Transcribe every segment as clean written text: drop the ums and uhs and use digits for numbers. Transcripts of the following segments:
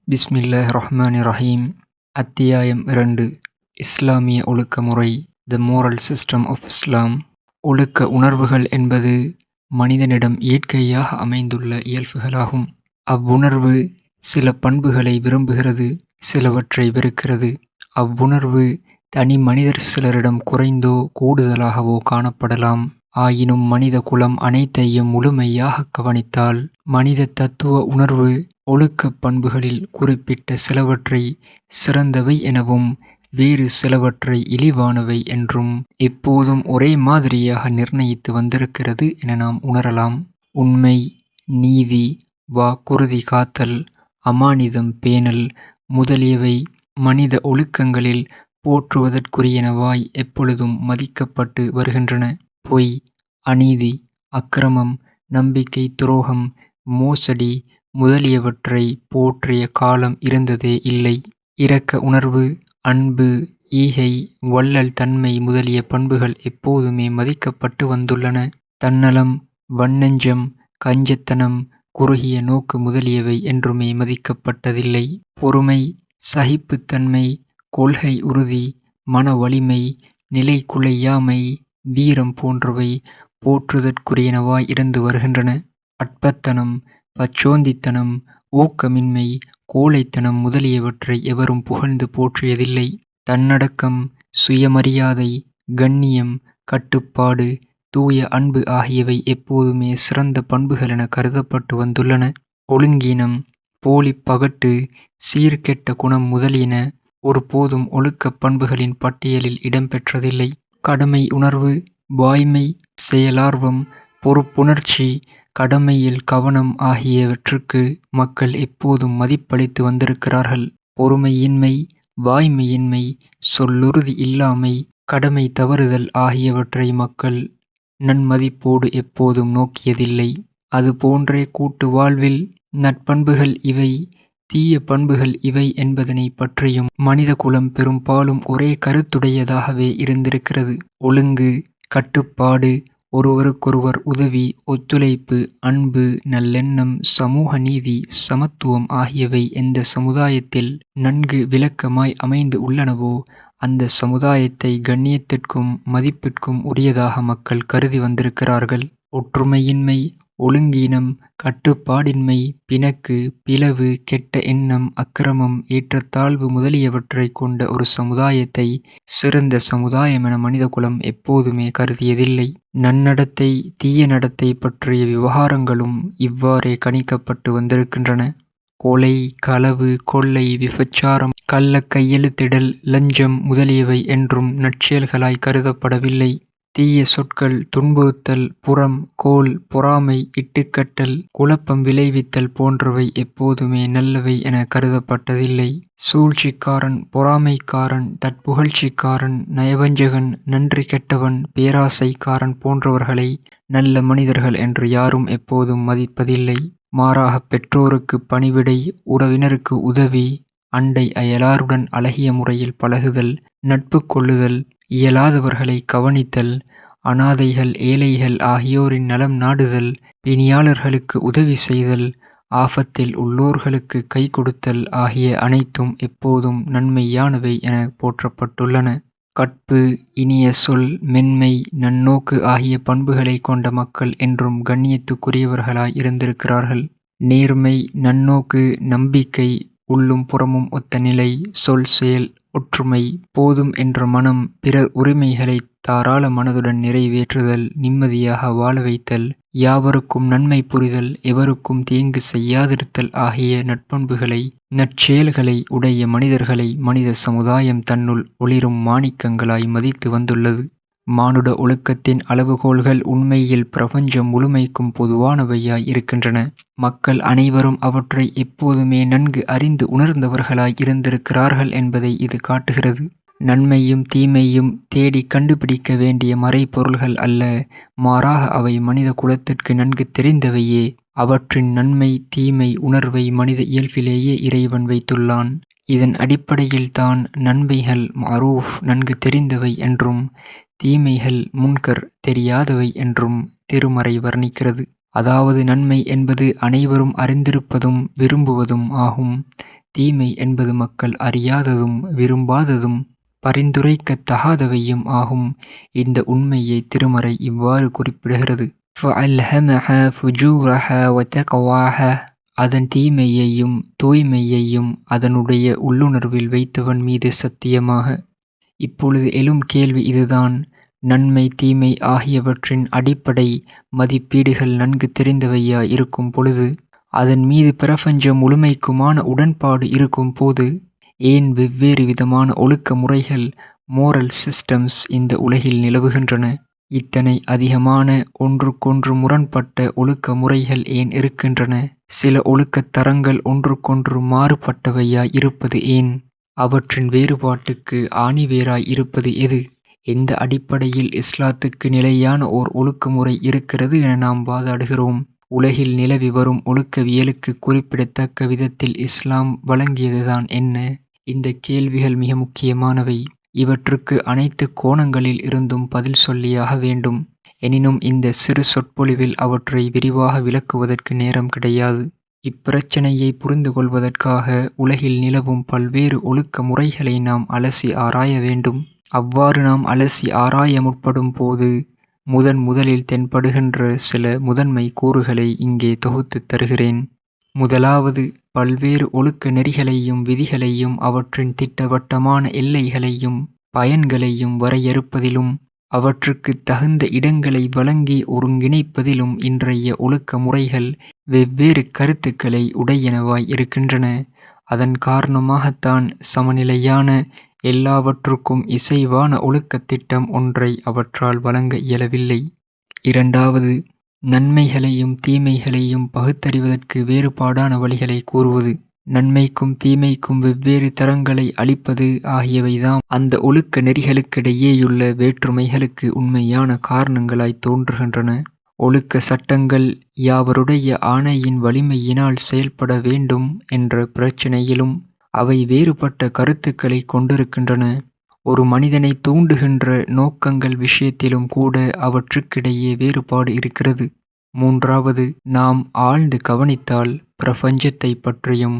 பிஸ்மில்லாஹ் ரஹ்மான் ரஹீம். அத்தியாயம் 2. இஸ்லாமிய ஒழுக்க முறை. The moral system of Islam. ஒழுக்க உணர்வுகள் என்பது மனிதனிடம் இயற்கையாக அமைந்துள்ள இயல்புகளாகும். அவ்வுணர்வு சில பண்புகளை விரும்புகிறது, சிலவற்றை வெறுக்கிறது. அவ்வுணர்வு தனி மனிதர் சிலரிடம் குறைந்தோ கூடுதலாகவோ காணப்படலாம். ஆயினும் மனித குலம் அனைத்தையும் முழுமையாக கவனித்தால் மனித தத்துவ உணர்வு ஒழுக்கப் பண்புகளில் குறிப்பிட்ட சிலவற்றை சிறந்தவை எனவும் வேறு சிலவற்றை இழிவானவை என்றும் எப்போதும் ஒரே மாதிரியாக நிர்ணயித்து வந்திருக்கிறது என நாம் உணரலாம். உண்மை, நீதி, வாக்குறுதி காத்தல், அமானிதம் பேணல் முதலியவை மனித ஒழுக்கங்களில் போற்றுவதற்குரியனவாய் எப்பொழுதும் மதிக்கப்பட்டு வருகின்றன. பொய், அநீதி, அக்கிரமம், நம்பிக்கை துரோகம், மோசடி முதலியவற்றை போற்றிய காலம் இருந்ததே இல்லை. இரக்க உணர்வு, அன்பு, ஈகை, வள்ளல் தன்மை முதலிய பண்புகள் எப்போதுமே மதிக்கப்பட்டு வந்துள்ளன. தன்னலம், வன்னெஞ்சம், கஞ்சத்தனம், குறுகிய நோக்கு முதலியவை என்றுமே மதிக்கப்பட்டதில்லை. பொறுமை, சகிப்புத்தன்மை, கொள்கை உறுதி, மன வலிமை, நிலை குலையாமை, வீரம் போன்றவை போற்றுதற்குரியனவாய் இருந்து வருகின்றன. அற்பத்தனம், பச்சோந்தித்தனம், ஊக்கமின்மை, கோழைத்தனம் முதலியவற்றை எவரும் புகழ்ந்து போற்றியதில்லை. தன்னடக்கம், சுயமரியாதை, கண்ணியம், கட்டுப்பாடு, தூய அன்பு ஆகியவை எப்போதுமே சிறந்த பண்புகள் என கருதப்பட்டு வந்துள்ளன. ஒழுங்கீனம், போலி பகட்டு, சீர்கெட்ட குணம் முதலியன ஒருபோதும் ஒழுக்கப் பண்புகளின் பட்டியலில் இடம்பெற்றதில்லை. கடமை உணர்வு, வாய்மை, செயலார்வம், பொறுப்புணர்ச்சி, கடமையில் கவனம் ஆகியவற்றுக்கு மக்கள் எப்போதும் மதிப்பளித்து வந்திருக்கிறார்கள். பொறுமையின்மை, வாய்மையின்மை, சொல்லுறுதி இல்லாமை, கடமை தவறுதல் ஆகியவற்றை மக்கள் நன்மதிப்போடு எப்போதும் நோக்கியதில்லை. அதுபோன்றே கூட்டு வாழ்வில் நற்பண்புகள் இவை, தீய பண்புகள் இவை என்பதனை பற்றியும் மனித குலம் பெரும்பாலும் ஒரே கருத்துடையதாகவே இருந்திருக்கிறது. ஒழுங்கு, கட்டுப்பாடு, ஒருவருக்கொருவர் உதவி, ஒத்துழைப்பு, அன்பு, நல்லெண்ணம், சமூக நீதி, சமத்துவம் ஆகியவை எந்த சமுதாயத்தில் நன்கு விளக்கமாய் அமைந்து உள்ளனவோ அந்த சமுதாயத்தை கண்ணியத்திற்கும் மதிப்பிற்கும் உரியதாக மக்கள் கருதி வந்திருக்கிறார்கள். ஒற்றுமையின்மை, ஒழுங்கீனம், கட்டுப்பாடின்மை, பிணக்கு, பிளவு, கெட்ட எண்ணம், அக்கிரமம், ஏற்றத்தாழ்வு முதலியவற்றை கொண்ட ஒரு சமுதாயத்தை சிறந்த சமுதாயம் என மனிதகுலம் எப்போதுமே கருதியதில்லை. நன்னடத்தை, தீய நடத்தை பற்றிய விவகாரங்களும் இவ்வாறே கணிக்கப்பட்டு வந்திருக்கின்றன. கொலை, களவு, கொள்ளை, விபச்சாரம், கள்ளக் கையெழுத்திடல், லஞ்சம் முதலியவை என்றும் நற்செயல்களாய் கருதப்படவில்லை. தீய சொற்கள், துன்புறுத்தல், புறம், கோல், பொறாமை, இட்டுக்கட்டல், குழப்பம் விளைவித்தல் போன்றவை எப்போதுமே நல்லவை என கருதப்பட்டதில்லை. சூழ்ச்சிக்காரன், பொறாமைக்காரன், தற்புகழ்ச்சிக்காரன், நயவஞ்சகன், நன்றி கெட்டவன், பேராசைக்காரன் போன்றவர்களை நல்ல மனிதர்கள் என்று யாரும் எப்போதும் மதிப்பதில்லை. மாறாக பெற்றோருக்கு பணிவிடை, உறவினருக்கு உதவி, அண்டை அயலாருடன் அழகிய முறையில் பழகுதல், நட்பு கொள்ளுதல், இயலாதவர்களை கவனித்தல், அனாதைகள், ஏழைகள் ஆகியோரின் நலம் நாடுதல், பிணியாளர்களுக்கு உதவி செய்தல், ஆபத்தில் உள்ளோர்களுக்கு கை கொடுத்தல் ஆகிய அனைத்தும் எப்போதும் நன்மையானவை என போற்றப்பட்டுள்ளன. கற்பு, இனிய சொல், மென்மை, நன்னோக்கு ஆகிய பண்புகளை கொண்ட மக்கள் என்றும் கண்ணியத்துக்குரியவர்களாய் இருந்திருக்கிறார்கள். நேர்மை, நன்னோக்கு, நம்பிக்கை, உள்ளும் புறமும் ஒத்த நிலை, சொல் செயல் ஒற்றுமை, போதும் என்ற மனம், பிறர் உரிமைகளை தாராள மனதுடன் நிறைவேற்றுதல், நிம்மதியாக வாழ வைத்தல், யாவருக்கும் நன்மை புரிதல், எவருக்கும் தீங்கு செய்யாதிருத்தல் ஆகிய நற்பண்புகளை, நற்செயல்களை உடைய மனிதர்களை மனித சமுதாயம் தன்னுள் ஒளிரும் மாணிக்கங்களாய் மதித்து வந்துள்ளது. மானுட ஒழுக்கத்தின் அளவுகோல்கள் உண்மையில் பிரபஞ்சம் முழுமைக்கும் பொதுவானவையாய் இருக்கின்றன. மக்கள் அனைவரும் அவற்றை எப்போதுமே நன்கு அறிந்து உணர்ந்தவர்களாய் இருந்திருக்கிறார்கள் என்பதை இது காட்டுகிறது. நன்மையும் தீமையும் தேடி கண்டுபிடிக்க வேண்டிய மறைபொருள்கள் அல்ல, மாறாக அவை மனித குலத்திற்கு நன்கு தெரிந்தவையே. அவற்றின் நன்மை தீமை உணர்வை மனித இயல்பிலேயே இறைவன் வைத்துள்ளான். இதன் அடிப்படையில்தான் நன்மைகள் மஅரூஃப் நன்கு தெரிந்தவை என்றும், தீமைகள் முன்கர் தெரியாதவை என்றும் திருமறை வர்ணிக்கிறது. அதாவது நன்மை என்பது அனைவரும் அறிந்திருப்பதும் விரும்புவதும் ஆகும். தீமை என்பது மக்கள் அறியாததும் விரும்பாததும் பரிந்துரைக்கத்தகாதவையும் ஆகும். இந்த உண்மையை திருமறை இவ்வாறு குறிப்பிடுகிறது: فَأَلْهَمَهَا فُجُورَهَا وَتَقْوَاهَا. அதன் தீமையையும் தூய்மையையும் அதனுடைய உள்ளுணர்வில் வைத்தவன் மீது சத்தியமாக. இப்பொழுது எழும் கேள்வி இதுதான்: நன்மை தீமை ஆகியவற்றின் அடிப்படை மதிப்பீடுகள் நன்கு தெரிந்தவையாய் இருக்கும் பொழுது, அதன் மீது பிரபஞ்சம் முழுமைக்குமான உடன்பாடு இருக்கும் போது, ஏன் வெவ்வேறு விதமான ஒழுக்க முறைகள் மோரல் சிஸ்டம்ஸ் இந்த உலகில் நிலவுகின்றன? இத்தனை அதிகமான ஒன்றுக்கொன்று முரண்பட்ட ஒழுக்க முறைகள் ஏன் இருக்கின்றன? சில ஒழுக்கத் தரங்கள் ஒன்றுக்கொன்று மாறுபட்டவையாய் இருப்பது ஏன்? அவற்றின் வேறுபாட்டுக்கு ஆணிவேராய் இருப்பது எது? எந்த அடிப்படையில் இஸ்லாத்துக்கு நிலையான ஓர் ஒழுக்கமுறை இருக்கிறது என நாம் வாதாடுகிறோம்? உலகில் நிலவி வரும் ஒழுக்கவியலுக்கு குறிப்பிடத்தக்க விதத்தில் இஸ்லாம் வழங்கியதுதான் என்ன? இந்த கேள்விகள் மிக முக்கியமானவை. இவற்றுக்கு அனைத்து கோணங்களில் இருந்தும் பதில் சொல்லியாக வேண்டும். எனினும் இந்த சிறு சொற்பொழிவில் அவற்றை விரிவாக விளக்குவதற்கு நேரம் கிடையாது. இப்பிரச்சனையை புரிந்து கொள்வதற்காக உலகில் நிலவும் பல்வேறு ஒழுக்க முறைகளை நாம் அலசி ஆராய வேண்டும். அவ்வாறு நாம் அலசி ஆராய முற்படும் போது முதலில் தென்படுகின்ற சில முதன்மை கூறுகளை இங்கே தொகுத்துத் தருகிறேன். முதலாவது, பல்வேறு ஒழுக்க நெறிகளையும் விதிகளையும் அவற்றின் திட்டவட்டமான எல்லைகளையும் பயன்களையும் வரையறுப்பதிலும் அவற்றுக்கு தகுந்த இடங்களை வழங்கி ஒருங்கிணைப்பதிலும் இன்றைய ஒழுக்க முறைகள் வெவ்வேறு கருத்துக்களை உடையனவாய் இருக்கின்றன. அதன் காரணமாகத்தான் சமநிலையான, எல்லாவற்றுக்கும் இசைவான ஒழுக்கத் திட்டம் ஒன்றை அவற்றால் வழங்க இயலவில்லை. இரண்டாவது, நன்மைகளையும் தீமைகளையும் பகுத்தறிவதற்கு வேறுபாடான வழிகளை கூறுவது, நன்மைக்கும் தீமைக்கும் வெவ்வேறு தரங்களை அளிப்பது ஆகியவைதாம் அந்த ஒழுக்க நெறிகளுக்கிடையேயுள்ள வேற்றுமைகளுக்கு உண்மையான காரணங்களாய் தோன்றுகின்றன. ஒழுக்க சட்டங்கள் யாவருடைய ஆணையின் வலிமையினால் செயல்பட வேண்டும் என்ற பிரச்சினையிலும் அவை வேறுபட்ட கருத்துக்களை கொண்டிருக்கின்றன. ஒரு மனிதனை தூண்டுகின்ற நோக்கங்கள் விஷயத்திலும் கூட அவற்றுக்கிடையே வேறுபாடு இருக்கிறது. மூன்றாவது, நாம் ஆழ்ந்து கவனித்தால் பிரபஞ்சத்தை பற்றியும்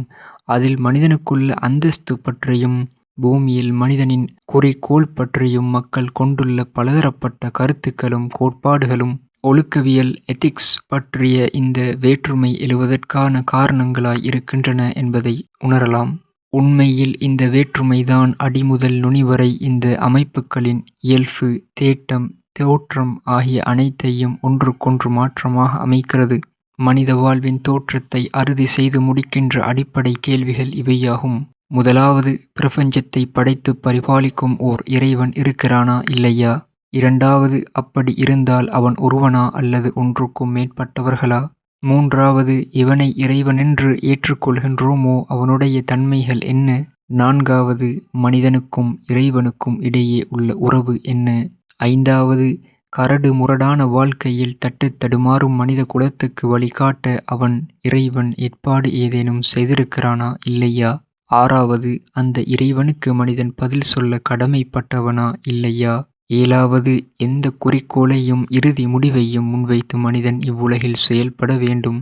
அதில் மனிதனுக்குள்ள அந்தஸ்து பற்றியும் பூமியில் மனிதனின் குறிக்கோள் பற்றியும் மக்கள் கொண்டுள்ள பலதரப்பட்ட கருத்துக்களும் கோட்பாடுகளும் ஒழுக்கவியல் எத்திக்ஸ் பற்றிய இந்த வேற்றுமை எழுவதற்கான காரணங்களாய் இருக்கின்றன என்பதை உணரலாம். உண்மையில் இந்த வேற்றுமைதான் அடிமுதல் நுனிவரை இந்த அமைப்புகளின் இயல்பு, தேட்டம், தோற்றம் ஆகிய அனைத்தையும் ஒன்றுக்கொன்று மாற்றமாக அமைக்கிறது. மனித வாழ்வின் தோற்றத்தை அறுதி செய்து முடிக்கின்ற அடிப்படை கேள்விகள் இவையாகும். முதலாவது, பிரபஞ்சத்தை படைத்து பரிபாலிக்கும் ஓர் இறைவன் இருக்கிறானா இல்லையா? இரண்டாவது, அப்படி இருந்தால் அவன் ஒருவனா அல்லது ஒன்றுக்கும் மேற்பட்டவர்களா? மூன்றாவது, இவனை இறைவனென்று ஏற்றுக்கொள்கின்றோமோ அவனுடைய தன்மைகள் என்ன? நான்காவது, மனிதனுக்கும் இறைவனுக்கும் இடையே உள்ள உறவு என்ன? ஐந்தாவது, கரடு முரடான வாழ்க்கையில் தட்டுத் தடுமாறும் மனித குலத்துக்கு வழிகாட்ட அவன் இறைவன் ஏற்பாடு ஏதேனும் செய்திருக்கிறானா இல்லையா? ஆறாவது, அந்த இறைவனுக்கு மனிதன் பதில் சொல்ல கடமைப்பட்டவனா இல்லையா? ஏழாவது, எந்த குறிக்கோளையும் இறுதி முடிவையும் முன்வைத்து மனிதன் இவ்வுலகில் செயல்பட வேண்டும்.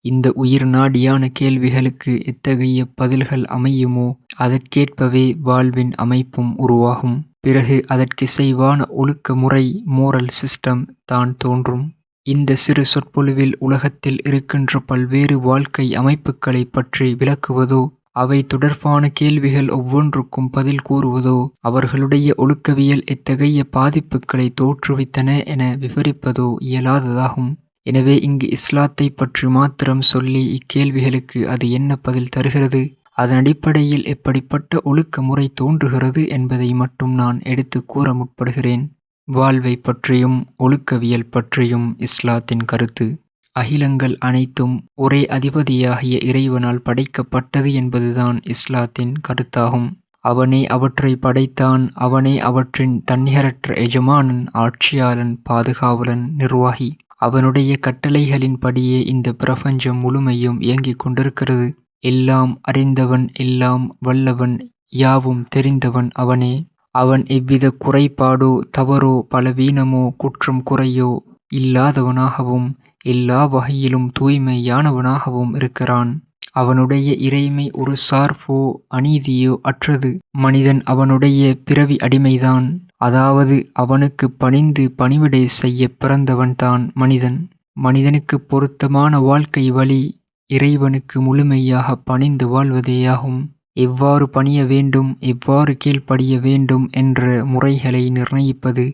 இந்த உயிர் நாடியான கேள்விகளுக்கு எத்தகைய பதில்கள் அமையுமோ அதற்கேற்பவே வாழ்வின் அமைப்பும் உருவாகும். பிறகு அதற்கிசைவான ஒழுக்க முறை, மோரல் சிஸ்டம் தான் தோன்றும். இந்த சிறு சொற்பொழிவில் உலகத்தில் இருக்கின்ற பல்வேறு வாழ்க்கை அமைப்புகளை பற்றி விளக்குவதோ, அவை தொடர்பான கேள்விகள் ஒவ்வொன்றுக்கும் பதில் கூறுவதோ, அவர்களுடைய ஒழுக்கவியல் எத்தகைய பாதிப்புகளை தோற்றுவித்தன என விவரிப்பதோ இயலாததாகும். எனவே இங்கு இஸ்லாத்தை பற்றி மாத்திரம் சொல்லி இக்கேள்விகளுக்கு அது என்ன பதில் தருகிறது, அதன் அடிப்படையில் எப்படிப்பட்ட ஒழுக்க முறை தோன்றுகிறது என்பதை மட்டும் நான் எடுத்து கூற முற்படுகிறேன். வாழ்வை பற்றியும் ஒழுக்கவியல் பற்றியும் இஸ்லாத்தின் கருத்து: அகிலங்கள் அனைத்தும் ஒரே அதிபதியாகிய இறைவனால் படைக்கப்பட்டது என்பதுதான் இஸ்லாத்தின் கருத்தாகும். அவனே அவற்றை படைத்தான். அவனே அவற்றின் தன்னிகரற்ற எஜமானன், ஆட்சியாளன், பாதுகாவலன், நிர்வாகி. அவனுடைய கட்டளைகளின்படியே இந்த பிரபஞ்சம் முழுமையும் இயங்கிக் கொண்டிருக்கிறது. எல்லாம் அறிந்தவன், எல்லாம் வல்லவன், யாவும் தெரிந்தவன் அவனே. அவன் எவ்வித குறைபாடோ தவறோ பலவீனமோ குற்றம் குறையோ இல்லாதவனாகவும் எல்லா வகையிலும் தூய்மையானவனாகவும் இருக்கிறான். அவனுடைய இறைமை ஒரு சார்போ அநீதியோ அற்றது. மனிதன் அவனுடைய பிறவி அடிமைதான். அதாவது அவனுக்கு பணிந்து பணிவிடை செய்ய பிறந்தவன்தான் மனிதன். மனிதனுக்கு பொருத்தமான வாழ்க்கை வழி இறைவனுக்கு முழுமையாக பணிந்து வாழ்வதேயாகும். எவ்வாறு பணிய வேண்டும், எவ்வாறு கீழ்ப்படிய வேண்டும் என்ற முறைகளை நிர்ணயிப்பது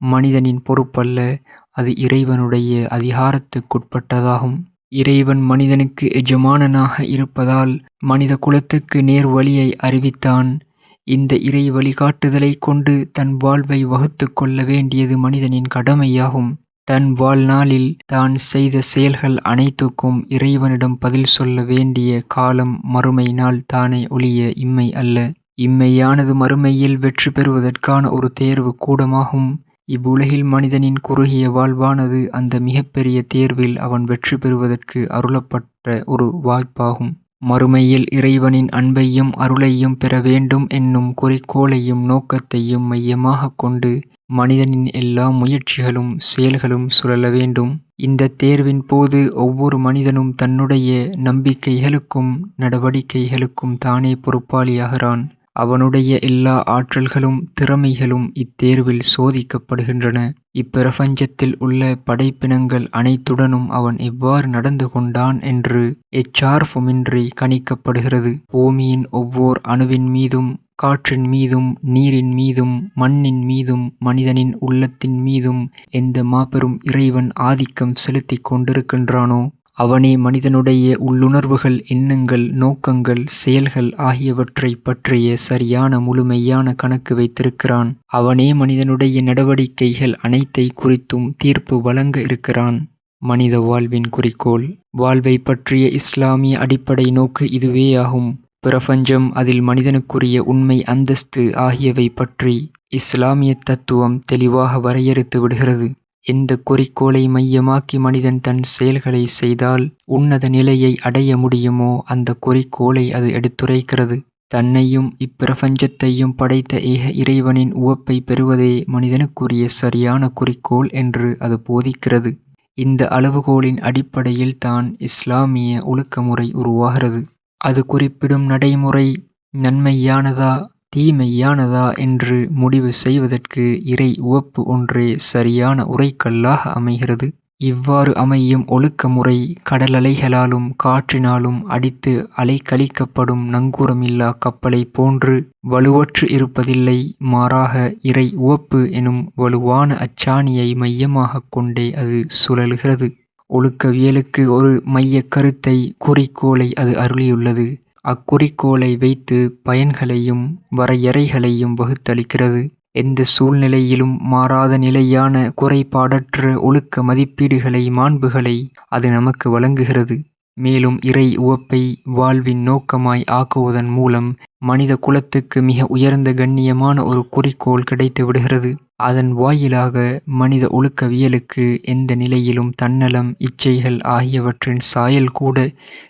மனிதனின் பொறுப்பல்ல, அது இறைவனுடைய அதிகாரத்துக்குட்பட்டதாகும். இறைவன் மனிதனுக்கு எஜமானனாக இருப்பதால் மனித குலத்துக்கு நேர் வழியை அறிவித்தான். இந்த இறை வழிகாட்டுதலை கொண்டு தன் வாழ்வை வகுத்து கொள்ள வேண்டியது மனிதனின் கடமையாகும். தன் வாழ்நாளில் தான் செய்த செயல்கள் அனைத்துக்கும் இறைவனிடம் பதில் சொல்ல வேண்டிய காலம் மறுமை நாள் தானே ஒழிய இம்மை அல்ல. இம்மையானது மறுமையில் வெற்றி பெறுவதற்கான ஒரு தேர்வு கூடமாகும். இவ்வுலகில் மனிதனின் குறுகிய வாழ்வானது அந்த மிகப்பெரிய தேர்வில் அவன் வெற்றி பெறுவதற்கு அருளப்பட்ட ஒரு வாய்ப்பாகும். மறுமையில் இறைவனின் அன்பையும் அருளையும் பெற வேண்டும் என்னும் குறிக்கோளையும் நோக்கத்தையும் மையமாகக் கொண்டு மனிதனின் எல்லா முயற்சிகளும் செயல்களும் சுழல வேண்டும். இந்த தேர்வின் போது ஒவ்வொரு மனிதனும் தன்னுடைய நம்பிக்கைகளுக்கும் நடவடிக்கைகளுக்கும் தானே பொறுப்பாளியாகிறான். அவனுடைய எல்லா ஆற்றல்களும் திறமைகளும் இத்தேர்வில் சோதிக்கப்படுகின்றன. இப்பிரபஞ்சத்தில் உள்ள படைப்பினங்கள் அனைத்துடனும் அவன் எவ்வாறு நடந்து கொண்டான் என்று எச்சார்புமின்றி கணிக்கப்படுகிறது. பூமியின் ஒவ்வொரு அணுவின் மீதும், காற்றின் மீதும், நீரின் மீதும், மண்ணின் மீதும், மனிதனின் உள்ளத்தின் மீதும் எந்த மாபெரும் இறைவன் ஆதிக்கம் செலுத்திக் கொண்டிருக்கின்றானோ அவனே மனிதனுடைய உள்ளுணர்வுகள், எண்ணங்கள், நோக்கங்கள், செயல்கள் ஆகியவற்றை பற்றிய சரியான முழுமையான கணக்கு வைத்திருக்கிறான். அவனே மனிதனுடைய நடவடிக்கைகள் அனைத்தை குறித்தும் தீர்ப்பு வழங்க இருக்கிறான். மனித வாழ்வின் குறிக்கோள். வாழ்வை பற்றிய இஸ்லாமிய அடிப்படை நோக்கு இதுவேயாகும். பிரபஞ்சம், அதில் மனிதனுக்குரிய உண்மை, அந்தஸ்து ஆகியவை பற்றி இஸ்லாமிய தத்துவம் தெளிவாக வரையறுத்து விடுகிறது. எந்த குறிக்கோளை மையமாக்கி மனிதன் தன் செயல்களை செய்தால் உன்னத நிலையை அடைய முடியுமோ அந்த குறிக்கோளை அது எடுத்துரைக்கிறது. தன்னையும் இப்பிரபஞ்சத்தையும் படைத்த ஏக இறைவனின் உவப்பை பெறுவதே மனிதனுக்குரிய சரியான குறிக்கோள் என்று அது போதிக்கிறது. இந்த அளவுகோலின் அடிப்படையில் தான் இஸ்லாமிய ஒழுக்கமுறை உருவாகிறது. அது குறிப்பிடும் நடைமுறை நன்மையானதா தீமையானதா என்று முடிவு செய்வதற்கு இறை உவப்பு ஒன்றே சரியான உரைக்கல்லாக அமைகிறது. இவ்வாறு அமையும் ஒழுக்கமுறை கடலலைகளாலும் காற்றினாலும் அடித்து அலைக்கழிக்கப்படும் நங்கூரமில்லா கப்பலை போன்று வலுவற்று இருப்பதில்லை. மாறாக இறை உவப்பு எனும் வலுவான அச்சாணியை மையமாகக் கொண்டே அது சுழலுகிறது. ஒழுக்கவியலுக்கு ஒரு மைய கருத்தை, குறிக்கோளை அது அருளியுள்ளது. அக்குறிக்கோளை வைத்து பயன்களையும் வரையறைகளையும் வகுத்தளிக்கிறது. எந்த சூழ்நிலையிலும் மாறாத நிலையான குறைபாடற்ற ஒழுக்க மதிப்பீடுகளை, மாண்புகளை அது நமக்கு வழங்குகிறது. மேலும் இறை உவப்பை வாழ்வின் நோக்கமாய் ஆக்குவதன் மூலம் மனித குலத்துக்கு மிக உயர்ந்த கண்ணியமான ஒரு குறிக்கோள் கிடைத்து விடுகிறது. அதன் வாயிலாக மனித ஒழுக்கவியலுக்கு எந்த நிலையிலும் தன்னலம், இச்சைகள் ஆகியவற்றின் சாயல் கூட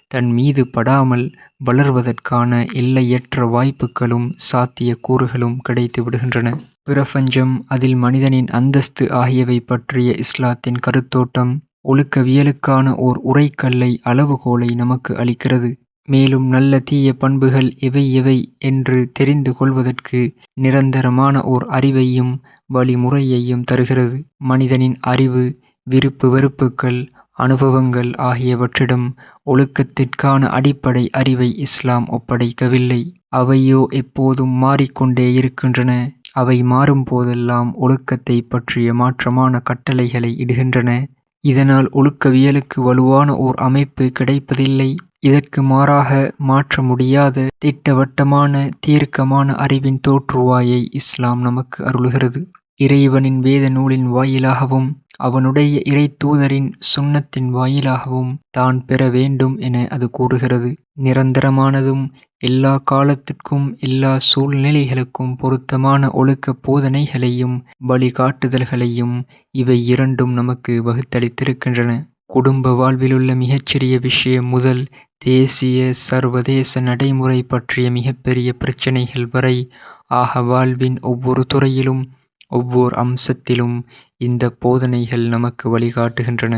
தன் மீது படாமல் வளர்வதற்கான எல்லையற்ற வாய்ப்புகளும் சாத்தியக்கூறுகளும் கிடைத்து விடுகின்றன. பிரபஞ்சம், அதில் மனிதனின் அந்தஸ்து ஆகியவை பற்றிய இஸ்லாத்தின் கருத்தோட்டம் ஒழுக்கவியலுக்கான ஓர் உரைக்கல்லை, அளவுகோலை நமக்கு அளிக்கிறது. மேலும் நல்ல தீய பண்புகள் எவை எவை என்று தெரிந்து கொள்வதற்கு நிரந்தரமான ஓர் அறிவையும் வழிமுறையையும் தருகிறது. மனிதனின் அறிவு, விருப்பு வெறுப்புகள், அனுபவங்கள் ஆகியவற்றிடம் ஒழுக்கத்திற்கான அடிப்படை அறிவை இஸ்லாம் ஒப்படைக்கவில்லை. அவையோ எப்போதும் மாறிக்கொண்டே இருக்கின்றன. அவை மாறும் போதெல்லாம் ஒழுக்கத்தை பற்றிய மாற்றமான கட்டளைகளை இடுகின்றன. இதனால் ஒழுக்கவியலுக்கு வலுவான ஓர் அமைப்பு கிடைப்பதில்லை. இதற்கு மாறாக மாற்ற முடியாத திட்டவட்டமான தீர்க்கமான அறிவின் தோற்றுவாயை இஸ்லாம் நமக்கு அருளுகிறது. இறைவனின் வேத நூலின் வாயிலாகவும் அவனுடைய இறை தூதரின் சுன்னத்தின் வாயிலாகவும் தான் பெற வேண்டும் என அது கூறுகிறது. நிரந்தரமானதும் எல்லா காலத்திற்கும் எல்லா சூழ்நிலைகளுக்கும் பொருத்தமான ஒழுக்க போதனைகளையும் வழிகாட்டுதல்களையும் இவை இரண்டும் நமக்கு வகுத்தளித்திருக்கின்றன. குடும்ப வாழ்விலுள்ள மிகச்சிறிய விஷயம் முதல் தேசிய சர்வதேச நடைமுறை பற்றிய மிகப்பெரிய பிரச்சனைகள் வரை வாழ்வின் ஒவ்வொரு துறையிலும் ஒவ்வொரு அம்சத்திலும் இந்த போதனைகள் நமக்கு வழிகாட்டுகின்றன.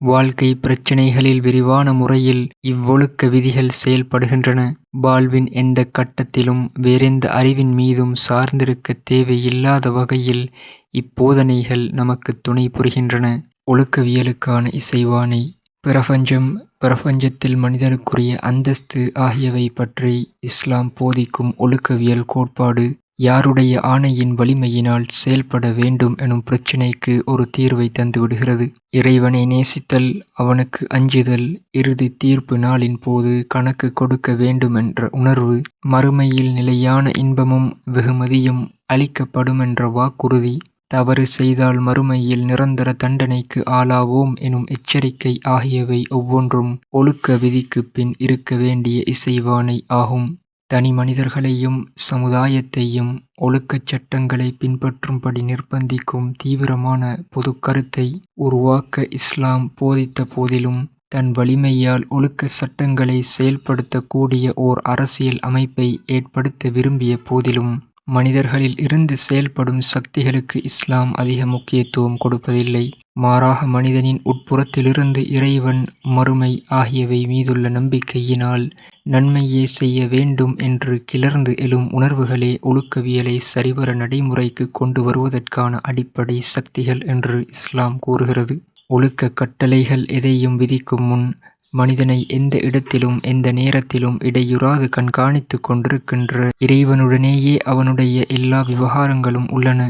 வாழ்க்கை பிரச்சினைகளில் விரிவான முறையில் இவ்வொழுக்க விதிகள் செயல்படுகின்றன. வாழ்வின் எந்தக் கட்டத்திலும் வேறெந்த அறிவின் மீதும் சார்ந்திருக்கத் தேவையில்லாத வகையில் இப்போதனைகள் நமக்குத் துணை புரிகின்றன. ஒழுக்கவியலுக்கான இசைவாணை. பிரபஞ்சம், பிரபஞ்சத்தில் மனிதனுக்குரிய அந்தஸ்து ஆகியவை பற்றி இஸ்லாம் போதிக்கும் ஒழுக்கவியல் கோட்பாடு யாருடைய ஆணையின் வலிமையினால் செயல்பட வேண்டும் எனும் பிரச்சினைக்கு ஒரு தீர்வை தந்துவிடுகிறது. இறைவனை நேசித்தல், அவனுக்கு அஞ்சுதல், இறுதி தீர்ப்பு நாளின் போது கணக்கு கொடுக்க வேண்டுமென்ற உணர்வு, மறுமையில் நிலையான இன்பமும் வெகுமதியும் அளிக்கப்படுமென்ற வாக்குறுதி, தவறு செய்தால் மறுமையில் நிரந்தர தண்டனைக்கு ஆளாவோம் எனும் எச்சரிக்கை ஆகியவை ஒவ்வொன்றும் ஒழுக்க விதிக்குப் பின் இருக்க வேண்டிய இசைவாணை ஆகும். தனி மனிதர்களையும் சமுதாயத்தையும் ஒழுக்கச் சட்டங்களை பின்பற்றும்படி நிர்பந்திக்கும் தீவிரமான பொதுக்கருத்தை உருவாக்க இஸ்லாம் போதித்த போதிலும், தன் வலிமையால் ஒழுக்க சட்டங்களை செயல்படுத்தக்கூடிய ஓர் அரசியல் அமைப்பை ஏற்படுத்த விரும்பிய போதிலும், மனிதர்களில் இருந்து செயல்படும் சக்திகளுக்கு இஸ்லாம் அதிக முக்கியத்துவம் கொடுப்பதில்லை. மாறாக மனிதனின் உட்புறத்திலிருந்து இறைவன், மறுமை ஆகியவை மீதுள்ள நம்பிக்கையினால் நன்மையே செய்ய வேண்டும் என்று கிளர்ந்து எழும் உணர்வுகளே ஒழுக்கவியலை சரிவர நடைமுறைக்கு கொண்டு வருவதற்கான அடிப்படை சக்திகள் என்று இஸ்லாம் கூறுகிறது. ஒழுக்க கட்டளைகள் எதையும் விதிக்கும் முன் மனிதனை எந்த இடத்திலும் எந்த நேரத்திலும் இடையுறாது கண்காணித்துக் கொண்டிருக்கின்ற இறைவனுடனேயே அவனுடைய எல்லா விவகாரங்களும் உள்ளன.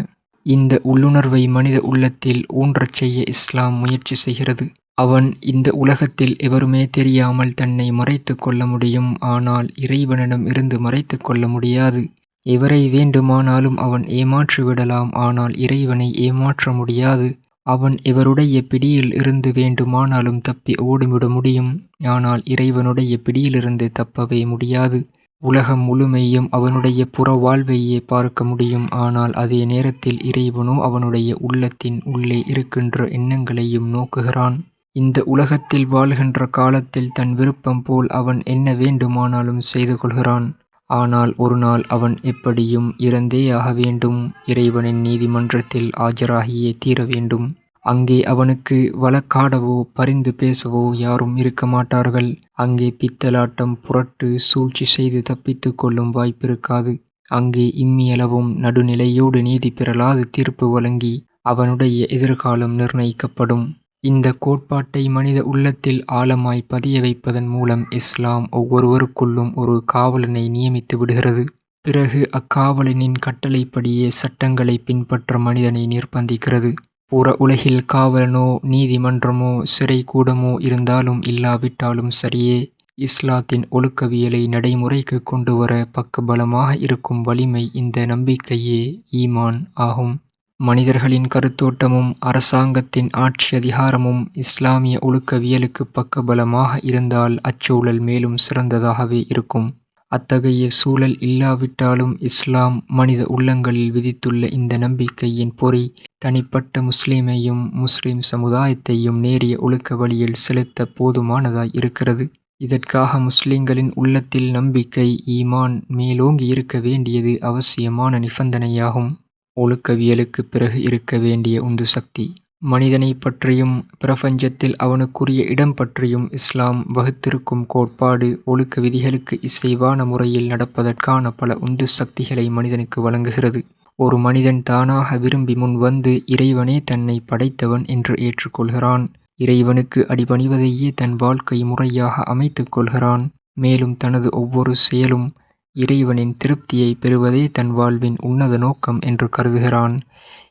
இந்த உள்ளுணர்வை மனித உள்ளத்தில் ஊன்றச் செய்ய இஸ்லாம் முயற்சி செய்கிறது. அவன் இந்த உலகத்தில் எவருமே தெரியாமல் தன்னை மறைத்து கொள்ள முடியும், ஆனால் இறைவனிடம் இருந்து மறைத்து கொள்ள முடியாது. எவரை வேண்டுமானாலும் அவன் ஏமாற்றிவிடலாம், ஆனால் இறைவனை ஏமாற்ற முடியாது. அவன் எவருடைய பிடியில் இருந்து வேண்டுமானாலும் தப்பி ஓடிவிட முடியும், ஆனால் இறைவனுடைய பிடியிலிருந்து தப்பவே முடியாது. உலகம் முழுமையும் அவனுடைய புற வாழ்வையே பார்க்க முடியும், ஆனால் அதே நேரத்தில் இறைவனோ அவனுடைய உள்ளத்தின் உள்ளே இருக்கின்ற எண்ணங்களையும் நோக்குகிறான். இந்த உலகத்தில் வாழ்கின்ற காலத்தில் தன் விருப்பம் போல் அவன் என்ன வேண்டுமானாலும் செய்து கொள்கிறான். ஆனால் ஒரு நாள் அவன் எப்படியும் இறந்தே ஆக வேண்டும். இறைவனின் நீதிமன்றத்தில் ஆஜராகியே தீர வேண்டும். அங்கே அவனுக்கு வழக்காடவோ பரிந்து பேசவோ யாரும் இருக்க மாட்டார்கள். அங்கே பித்தலாட்டம், புரட்டு, சூழ்ச்சி செய்து தப்பித்து கொள்ளும் வாய்ப்பிருக்காது. அங்கே இம்மியளவும் நடுநிலையோடு நீதி பெறலாது தீர்ப்பு வழங்கி அவனுடைய எதிர்காலம் நிர்ணயிக்கப்படும். இந்த கோட்பாட்டை மனித உள்ளத்தில் ஆழமாய் பதிய வைப்பதன் மூலம் இஸ்லாம் ஒவ்வொருவருக்குள்ளும் ஒரு காவலனை நியமித்து விடுகிறது. பிறகு அக்காவலனின் கட்டளைப்படியே சட்டங்களை பின்பற்ற மனிதனை நிர்பந்திக்கிறது. புற உலகில் காவலனோ நீதிமன்றமோ சிறை கூடமோ இருந்தாலும் இல்லாவிட்டாலும் சரியே, இஸ்லாத்தின் ஒழுக்கவியலை நடைமுறைக்கு கொண்டு வர பக்கபலமாக இருக்கும் வலிமை இந்த நம்பிக்கையே ஈமான் ஆகும். மனிதர்களின் கருத்தோட்டமும் அரசாங்கத்தின் ஆட்சி அதிகாரமும் இஸ்லாமிய ஒழுக்கவியலுக்கு பக்கபலமாக இருந்தால் அச்சூழல் மேலும் சிறந்ததாகவே இருக்கும். அத்தகைய சூழல் இல்லாவிட்டாலும் இஸ்லாம் மனித உள்ளங்களில் விதித்துள்ள இந்த நம்பிக்கையின் பொறி தனிப்பட்ட முஸ்லிமையும் முஸ்லிம் சமுதாயத்தையும் நேரிய ஒழுக்க வழியில் செலுத்த போதுமானதாய் இருக்கிறது. இதற்காக முஸ்லிம்களின் உள்ளத்தில் நம்பிக்கை, ஈமான் மேலோங்கி இருக்க வேண்டியது அவசியமான நிபந்தனையாகும். ஒழுக்கவியலுக்கு பிறகு இருக்க வேண்டிய உந்து சக்தி. மனிதனை பற்றியும் பிரபஞ்சத்தில் அவனுக்குரிய இடம் பற்றியும் இஸ்லாம் வகுத்திருக்கும் கோட்பாடு ஒழுக்க விதிகளுக்கு இசைவான முறையில் நடப்பதற்கான பல உந்து சக்திகளை மனிதனுக்கு வழங்குகிறது. ஒரு மனிதன் தானாக விரும்பி முன் வந்து இறைவனே தன்னை படைத்தவன் என்று ஏற்றுக்கொள்கிறான். இறைவனுக்கு அடிபணிவதையே தன் வாழ்க்கை முறையாக அமைத்துக் கொள்கிறான். மேலும் தனது ஒவ்வொரு செயலும் இறைவனின் திருப்தியை பெறுவதே தன் வாழ்வின் உன்னத நோக்கம் என்று கருதுகிறான்.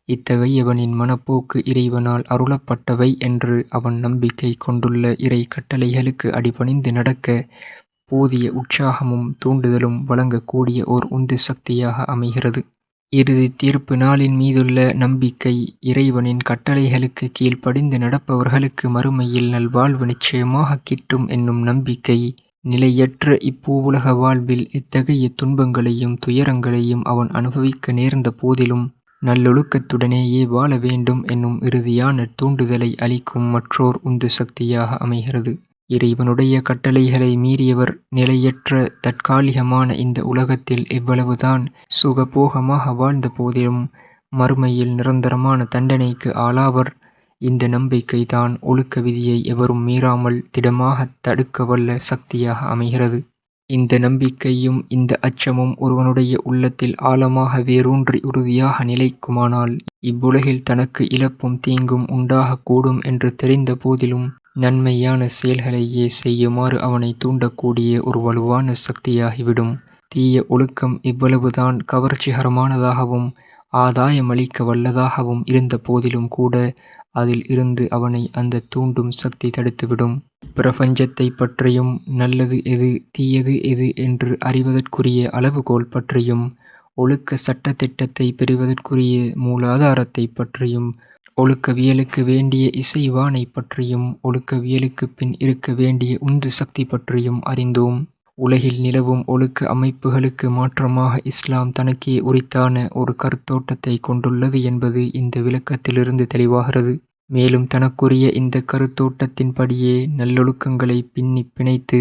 இத்தகையவனின் மனப்போக்கு இறைவனால் அருளப்பட்டவை என்று அவன் நம்பிக்கை கொண்டுள்ள இறை கட்டளைகளுக்கு அடிபணிந்து நடக்க போதிய உற்சாகமும் தூண்டுதலும் வழங்கக்கூடிய ஓர் உந்து சக்தியாக அமைகிறது. இறுதி தீர்ப்பு நாளின் மீதுள்ள நம்பிக்கை, இறைவனின் கட்டளைகளுக்கு கீழ்ப்படிந்து நடப்பவர்களுக்கு மறுமையில் நல்வாழ்வு நிச்சயமாக கிட்டும் என்னும் நம்பிக்கை, நிலையற்ற இப்பூவுலக வாழ்வில் எத்தகைய துன்பங்களையும் துயரங்களையும் அவன் அனுபவிக்க நேர்ந்த போதிலும் நல்லொழுக்கத்துடனேயே வாழ வேண்டும் என்னும் இறுதியான தூண்டுதலை அளிக்கும் மற்றோர் உந்து சக்தியாக அமைகிறது. இறைவனுடைய கட்டளைகளை மீறியவர் நிலையற்ற தற்காலிகமான இந்த உலகத்தில் எவ்வளவுதான் சுகபோகமாக வாழ்ந்த போதிலும் மறுமையில் நிரந்தரமான தண்டனைக்கு ஆளாவர் இந்த நம்பிக்கை தான் ஒழுக்க விதியை எவரும் மீறாமல் திடமாக தடுக்க வல்ல சக்தியாக அமைகிறது. இந்த நம்பிக்கையும் இந்த அச்சமும் ஒருவனுடைய உள்ளத்தில் ஆழமாக வேரூன்றி உறுதியாக நிலைக்குமானால், இவ்வுலகில் தனக்கு இழப்பும் தீங்கும் உண்டாகக்கூடும் என்று தெரிந்த போதிலும் நன்மையான செயல்களையே செய்யுமாறு அவனை தூண்டக்கூடிய ஒரு வலுவான சக்தியாகிவிடும். தீய ஒழுக்கம் இவ்வளவுதான் கவர்ச்சிகரமானதாகவும் ஆதாயமளிக்க வல்லதாகவும் இருந்த போதிலும் கூட அதில் இருந்து அவனை அந்த தூண்டும் சக்தி தடுத்துவிடும். பிரபஞ்சத்தை பற்றியும் நல்லது எது தீயது எது என்று அறிவதற்குரிய அளவுகோல் பற்றியும் ஒழுக்க சட்டத்திட்டத்தை பெறுவதற்குரிய மூலாதாரத்தை பற்றியும் ஒழுக்கவியலுக்கு வேண்டிய இசைவானை பற்றியும் ஒழுக்கவியலுக்கு பின் இருக்க வேண்டிய உந்து சக்தி பற்றியும் அறிந்தோம். உலகில் நிலவும் ஒழுக்க அமைப்புகளுக்கு மாற்றமாக இஸ்லாம் தனக்கே உரித்தான ஒரு கருத்தோட்டத்தை கொண்டுள்ளது என்பது இந்த விளக்கத்திலிருந்து தெளிவாகிறது. மேலும் தனக்குரிய இந்த கருத்தோட்டத்தின்படியே நல்லொழுக்கங்களை பின்னி பிணைத்து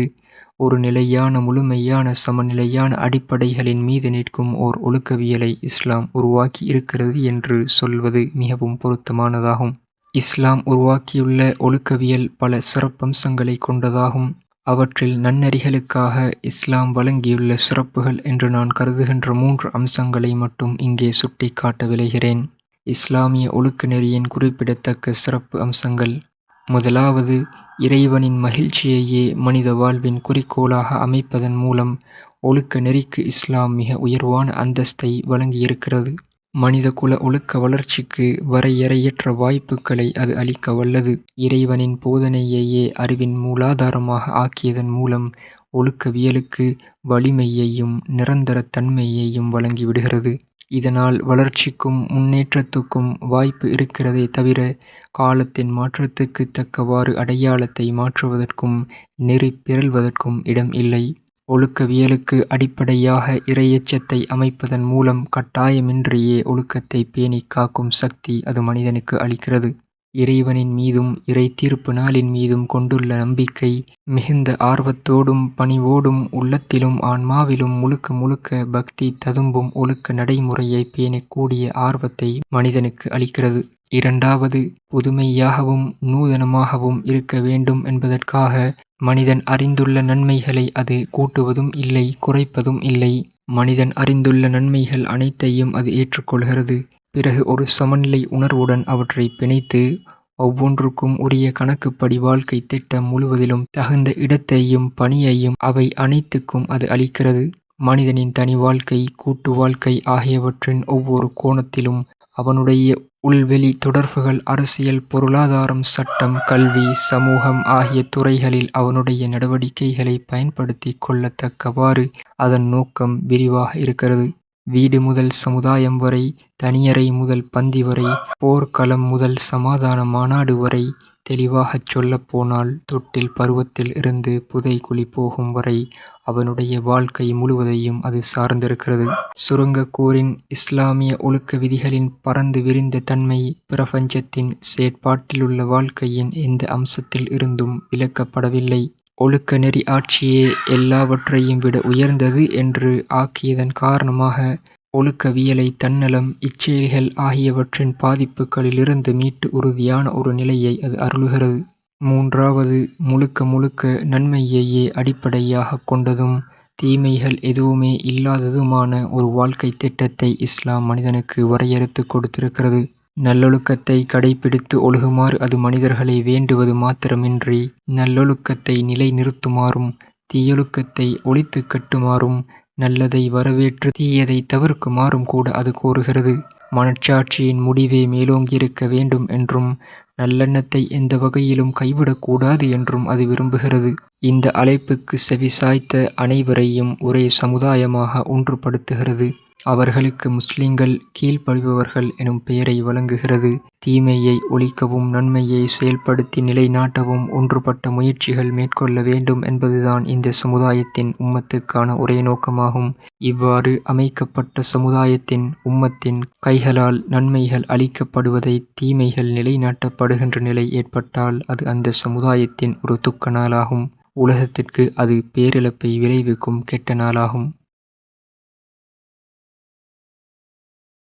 ஒரு நிலையான முழுமையான சமநிலையான அடிப்படைகளின் மீது நிற்கும் ஓர் ஒழுக்கவியலை இஸ்லாம் உருவாக்கி இருக்கிறது என்று சொல்வது மிகவும் பொருத்தமானதாகும். இஸ்லாம் உருவாக்கியுள்ள ஒழுக்கவியல் பல சிறப்பம்சங்களை கொண்டதாகும். அவற்றில் நன்னெறிகளுக்காக இஸ்லாம் வழங்கியுள்ள சிறப்புகள் என்று நான் கருதுகின்ற 3 அம்சங்களை மட்டும் இங்கே சுட்டிக்காட்ட விளைகிறேன். இஸ்லாமிய ஒழுக்க நெறியின் குறிப்பிடத்தக்க சிறப்பு அம்சங்கள். முதலாவது, இறைவனின் மகிழ்ச்சியையே மனித வாழ்வின் குறிக்கோளாக அமைப்பதன் மூலம் ஒழுக்க நெறிக்கு இஸ்லாம் மிக உயர்வான அந்தஸ்தை வழங்கியிருக்கிறது. மனிதகுல ஒழுக்க வளர்ச்சிக்கு வரையறையற்ற வாய்ப்புகளை அது அளிக்க வல்லது. இறைவனின் போதனையையே அறிவின் மூலாதாரமாக ஆக்கியதன் மூலம் ஒழுக்கவியலுக்கு வலிமையையும் நிரந்தர தன்மையையும் வழங்கிவிடுகிறது. இதனால் வளர்ச்சிக்கும் முன்னேற்றத்துக்கும் வாய்ப்பு இருக்கிறதே தவிர காலத்தின் மாற்றத்துக்கு தக்கவாறு அடையாளத்தை மாற்றுவதற்கும் நெறி பிறழ்வதற்கும் இடம் இல்லை. ஒழுக்கவியலுக்கு அடிப்படையாக இறையச்சத்தை அமைப்பதன் மூலம் கட்டாயமின்றியே ஒழுக்கத்தை பேணி காக்கும் சக்தி அது மனிதனுக்கு அளிக்கிறது. இறைவனின் மீதும் இறை தீர்ப்பு நாளின் மீதும் கொண்டுள்ள நம்பிக்கை மிகுந்த ஆர்வத்தோடும் பணிவோடும் உள்ளத்திலும் ஆன்மாவிலும் முழுக்க முழுக்க பக்தி ததும்பும் ஒழுக்க நடைமுறையை பேணக்கூடிய ஆர்வத்தை மனிதனுக்கு அளிக்கிறது. இரண்டாவது, புதுமையாகவும் நூதனமாகவும் இருக்க வேண்டும் என்பதற்காக மனிதன் அறிந்துள்ள நன்மைகளை அது கூட்டுவதும் இல்லை, குறைப்பதும் இல்லை. மனிதன் அறிந்துள்ள நன்மைகள் அனைத்தையும் அது ஏற்றுக்கொள்கிறது. பிறகு ஒரு சமநிலை உணர்வுடன் அவற்றை பிணைத்து ஒவ்வொன்றுக்கும் உரிய கணக்குப்படி வாழ்க்கை திட்டம் முழுவதிலும் தகுந்த இடத்தையும் பணியையும் அவை அனைத்துக்கும் அது அளிக்கிறது. மனிதனின் தனி வாழ்க்கை, கூட்டு வாழ்க்கை ஆகியவற்றின் ஒவ்வொரு கோணத்திலும் அவனுடைய உள்வெளி தொடர்புகள், அரசியல், பொருளாதாரம், சட்டம், கல்வி, சமூகம் ஆகிய துறைகளில் அவனுடைய நடவடிக்கைகளை பயன்படுத்தி கொள்ளத்தக்கவாறு அதன் நோக்கம் விரிவாக இருக்கிறது. வீடு முதல் சமுதாயம் வரை, தனியறை முதல் பந்தி வரை, போர்க்களம் முதல் சமாதான மாநாடு வரை, தெளிவாகச் சொல்லப்போனால் தொட்டில் பருவத்தில் இருந்து புதைகுழி போகும் வரை அவனுடைய வாழ்க்கை முழுவதையும் அது சார்ந்திருக்கிறது. சுருங்கக்கூறின், இஸ்லாமிய ஒழுக்க விதிகளின் பரந்து விரிந்த தன்மை பிரபஞ்சத்தின் செயற்பாட்டிலுள்ள வாழ்க்கையின் எந்த அம்சத்தில் இருந்தும் விலக்கப்படவில்லை. ஒழுக்க நெறி ஆட்சியே எல்லாவற்றையும் விட உயர்ந்தது என்று ஆக்கியதன் காரணமாக ஒழுக்கவியலை தன்னலம், இச்செயல்கள் ஆகியவற்றின் பாதிப்புகளிலிருந்து மீட்டு உறுதியான ஒரு நிலையை அது அருளுகிறது. மூன்றாவது, முழுக்க முழுக்க நன்மையையே அடிப்படையாக கொண்டதும் தீமைகள் எதுவுமே இல்லாததுமான ஒரு வாழ்க்கை திட்டத்தை இஸ்லாம் மனிதனுக்கு வரையறுத்து கொடுத்திருக்கிறது. நல்லொழுக்கத்தை கடைப்பிடித்து ஒழுகுமாறு அது மனிதர்களை வேண்டுவது மாத்திரமின்றி நல்லொழுக்கத்தை நிலை நிறுத்துமாறும் தீயொழுக்கத்தை ஒழித்து கட்டுமாறும் நல்லதை வரவேற்று தீயதை தவிர்க்குமாறும் கூட அது கோருகிறது. மனச்சாட்சியின் முடிவே மேலோங்கியிருக்க வேண்டும் என்றும் நல்லெண்ணத்தை எந்த வகையிலும் கைவிடக்கூடாது என்றும் அது விரும்புகிறது. இந்த அழைப்புக்கு செவிசாய்த்த அனைவரையும் ஒரே சமுதாயமாக ஒன்றுபடுத்துகிறது. அவர்களுக்கு முஸ்லிம்கள் கீழ்ப்படிபவர்கள் எனும் பெயரை வழங்குகிறது. தீமையை ஒழிக்கவும் நன்மையை செயல்படுத்தி நிலைநாட்டவும் ஒன்றுபட்ட முயற்சிகள் மேற்கொள்ள வேண்டும் என்பதுதான் இந்த சமுதாயத்தின் உம்மத்துக்கான ஒரே நோக்கமாகும். இவ்வாறு அமைக்கப்பட்ட சமுதாயத்தின் உம்மத்தின் கைகளால் நன்மைகள் அளிக்கப்படுவதை தீமைகள் நிலைநாட்டப்படுகின்ற நிலை ஏற்பட்டால் அது அந்த சமுதாயத்தின் ஒரு துக்க நாளாகும். உலகத்திற்கு அது பேரிழப்பை விளைவிக்கும் கெட்ட நாளாகும்.